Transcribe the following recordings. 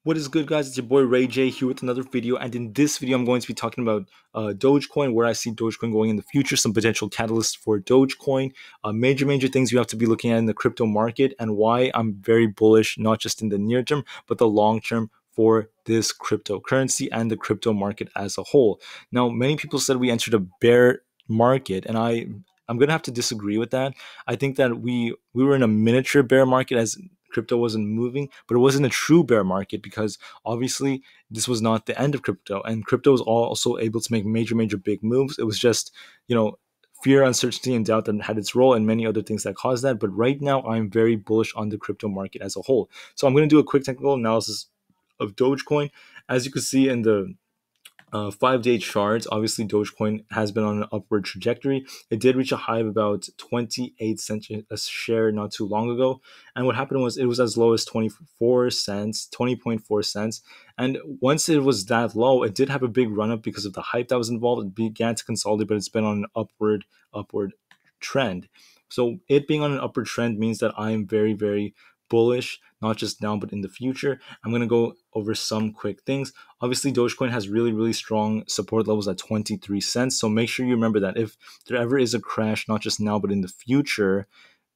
What is good, guys? It's your boy Ray J here with another video, and in this video, I'm going to be talking about Dogecoin, where I see Dogecoin going in the future, some potential catalysts for Dogecoin, major things you have to be looking at in the crypto market, and why I'm very bullish, not just in the near term, but the long term for this cryptocurrency and the crypto market as a whole. Now, many people said we entered a bear market, and I'm gonna have to disagree with that. I think that we were in a miniature bear market as crypto wasn't moving, but it wasn't a true bear market because obviously this was not the end of crypto, and crypto was also able to make major big moves. It was just, you know, fear, uncertainty, and doubt that had its role, and many other things that caused that. But right now, I'm very bullish on the crypto market as a whole. So I'm going to do a quick technical analysis of Dogecoin. As you can see in the 5 day charts, obviously Dogecoin has been on an upward trajectory. It did reach a high of about 28 cents a share not too long ago. And what happened was it was as low as 24 cents, 20.4 cents. And once it was that low, it did have a big run up because of the hype that was involved. It began to consolidate, but it's been on an upward trend. So it being on an upward trend means that I am very bullish, not just now, but in the future. I'm going to go over some quick things. Obviously, Dogecoin has really strong support levels at 23 cents. So make sure you remember that if there ever is a crash, not just now, but in the future,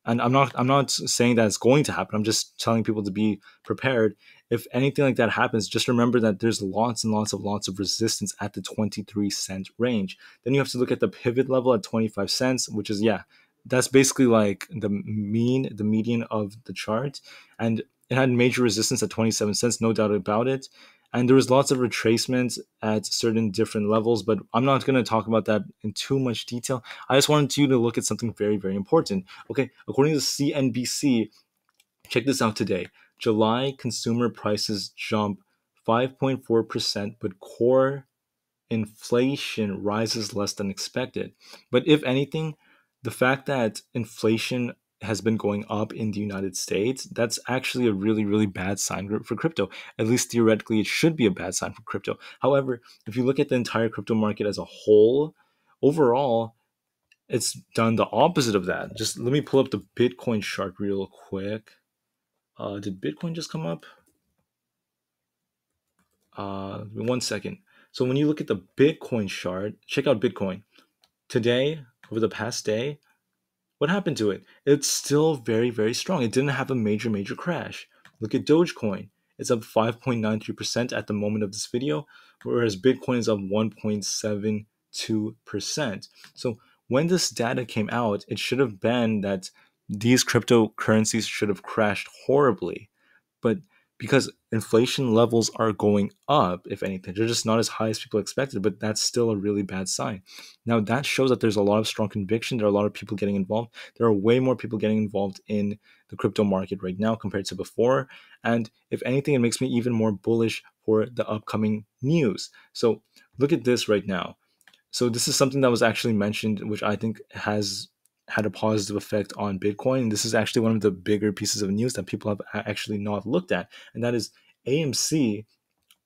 and I'm not saying that it's going to happen. I'm just telling people to be prepared. If anything like that happens, just remember that there's lots of resistance at the 23-cent range. Then you have to look at the pivot level at 25 cents, which is, yeah, that's basically like the median of the chart. And it had major resistance at 27 cents, no doubt about it. And there was lots of retracements at certain different levels, but I'm not going to talk about that in too much detail. I just wanted you to look at something very important. Okay, according to CNBC, check this out today. July consumer prices jump 5.4%, but core inflation rises less than expected. But if anything, the fact that inflation has been going up in the United States, that's actually a really bad sign for crypto. At least theoretically, it should be a bad sign for crypto. However, if you look at the entire crypto market as a whole, overall, it's done the opposite of that. Just let me pull up the Bitcoin chart real quick. Did Bitcoin just come up? 1 second. So when you look at the Bitcoin chart, check out Bitcoin. Today, over the past day, what happened to it? It's still very strong. It didn't have a major crash. Look at Dogecoin. It's up 5.93% at the moment of this video, whereas Bitcoin is up 1.72%. So when this data came out, it should have been that these cryptocurrencies should have crashed horribly. But because inflation levels are going up, if anything, they're just not as high as people expected, but that's still a really bad sign. Now, that shows that there's a lot of strong conviction. There are a lot of people getting involved. There are way more people getting involved in the crypto market right now compared to before. And if anything, it makes me even more bullish for the upcoming news. So look at this right now. So this is something that was actually mentioned, which I think has had a positive effect on Bitcoin. And this is actually one of the bigger pieces of news that people have actually not looked at, and that is AMC.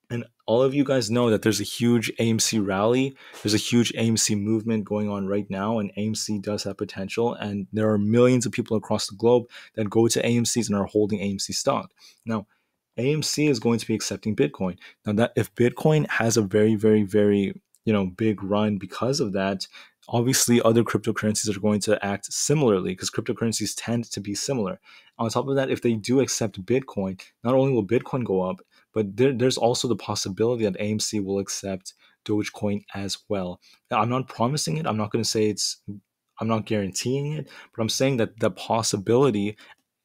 And all of you guys know that there's a huge AMC rally. There's a huge AMC movement going on right now, and AMC does have potential. And there are millions of people across the globe that go to AMCs and are holding AMC stock. Now, AMC is going to be accepting Bitcoin. Now, that if Bitcoin has a very big run because of that, obviously other cryptocurrencies are going to act similarly because cryptocurrencies tend to be similar. On top of that, if they do accept Bitcoin, not only will Bitcoin go up, but there's also the possibility that AMC will accept Dogecoin as well. Now, I'm not promising it. I'm not going to say I'm not guaranteeing it, but I'm saying that the possibility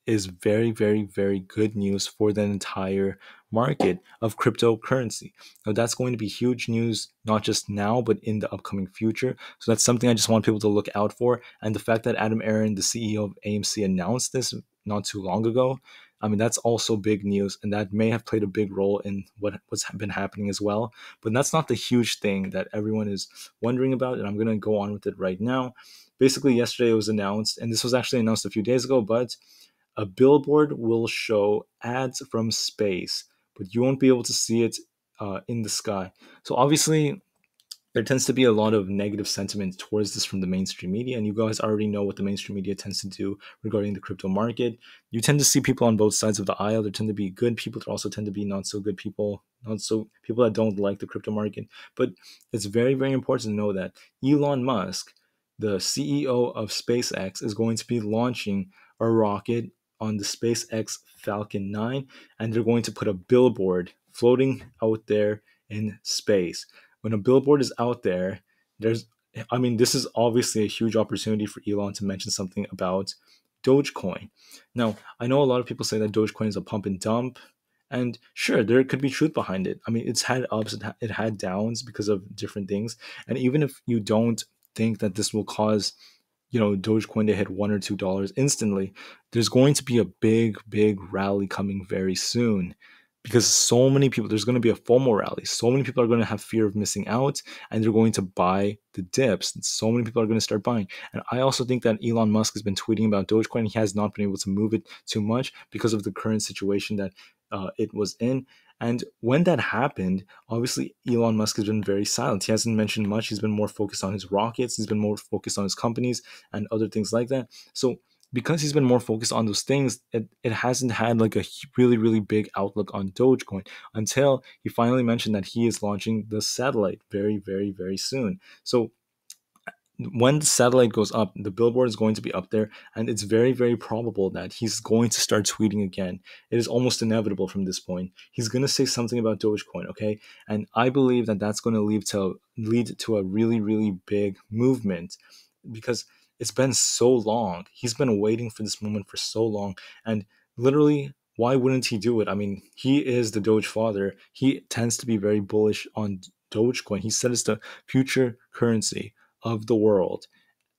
is very good news for the entire market of cryptocurrency. Now, that's going to be huge news, not just now, but in the upcoming future. So that's something I just want people to look out for. And the fact that Adam Aaron, the CEO of AMC, announced this not too long ago, I mean, that's also big news, and that may have played a big role in what's been happening as well. But that's not the huge thing that everyone is wondering about, and I'm going to go on with it right now. Basically, yesterday it was announced, and this was actually announced a few days ago, but a billboard will show ads from space, but you won't be able to see it in the sky. So obviously, there tends to be a lot of negative sentiment towards this from the mainstream media, and you guys already know what the mainstream media tends to do regarding the crypto market. You tend to see people on both sides of the aisle. There tend to be good people, there also tend to be not so good people, not so people that don't like the crypto market. But it's very, very important to know that Elon Musk, the CEO of SpaceX, is going to be launching a rocket on the SpaceX Falcon 9, and they're going to put a billboard floating out there in space. When a billboard is out there, there's, I mean, this is obviously a huge opportunity for Elon to mention something about Dogecoin. Now, I know a lot of people say that Dogecoin is a pump and dump, and sure, there could be truth behind it. I mean, it's had ups, it had downs because of different things, and even if you don't think that this will cause, Dogecoin to hit $1 or $2 instantly, there's going to be a big, big rally coming very soon, because so many people, there's going to be a FOMO rally. So many people are going to have fear of missing out, and they're going to buy the dips. And so many people are going to start buying. And I also think that Elon Musk has been tweeting about Dogecoin. He has not been able to move it too much because of the current situation that it was in. And when that happened, obviously Elon Musk has been very silent. He hasn't mentioned much. He's been more focused on his rockets. He's been more focused on his companies and other things like that. So because he's been more focused on those things, it hasn't had like a really, really big outlook on Dogecoin until he finally mentioned that he is launching the satellite very, very, very soon. So when the satellite goes up, the billboard is going to be up there, and it's very, very probable that he's going to start tweeting again. It is almost inevitable from this point. He's going to say something about Dogecoin, okay? And I believe that that's going to lead to a really, really big movement, because it's been so long. He's been waiting for this moment for so long, and literally, why wouldn't he do it? I mean, he is the Doge father. He tends to be very bullish on Dogecoin. He said it's the future currency of the world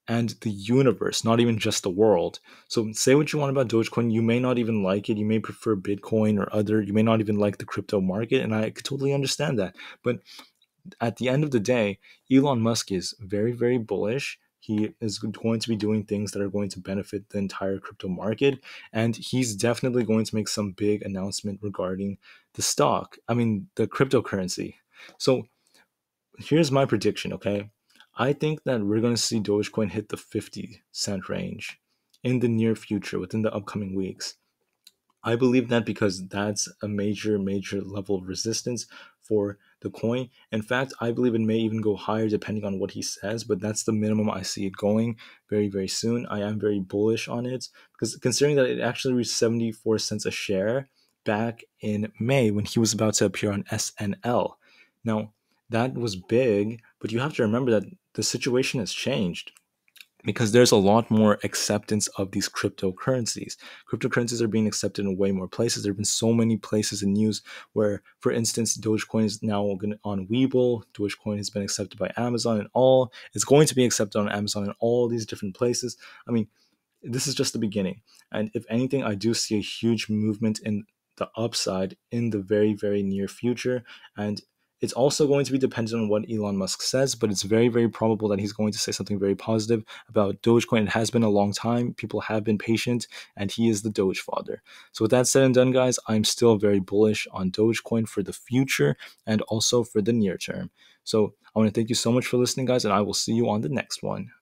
and the universe, not even just the world. So say what you want about Dogecoin. You may not even like it. You may prefer Bitcoin or other. You may not even like the crypto market. And I could totally understand that. But at the end of the day, Elon Musk is very, very bullish. He is going to be doing things that are going to benefit the entire crypto market. And he's definitely going to make some big announcement regarding the stock. I mean, the cryptocurrency. So here's my prediction, okay? I think that we're going to see Dogecoin hit the 50 cent range in the near future, within the upcoming weeks. I believe that because that's a major, major level of resistance for the coin. In fact, I believe it may even go higher depending on what he says, but that's the minimum I see it going very, very soon. I am very bullish on it, because considering that it actually reached 74 cents a share back in May when he was about to appear on SNL. Now, that was big, but you have to remember that the situation has changed, because there's a lot more acceptance of these cryptocurrencies. Cryptocurrencies are being accepted in way more places. There have been so many places in news where, for instance, Dogecoin is now on Webull. Dogecoin has been accepted by Amazon and all. It's going to be accepted on Amazon and all these different places. I mean, this is just the beginning. And if anything, I do see a huge movement in the upside in the very, very near future. And it's also going to be dependent on what Elon Musk says, but it's very, very probable that he's going to say something very positive about Dogecoin. It has been a long time. People have been patient, and he is the Doge father. So with that said and done, guys, I'm still very bullish on Dogecoin for the future and also for the near term. So I want to thank you so much for listening, guys, and I will see you on the next one.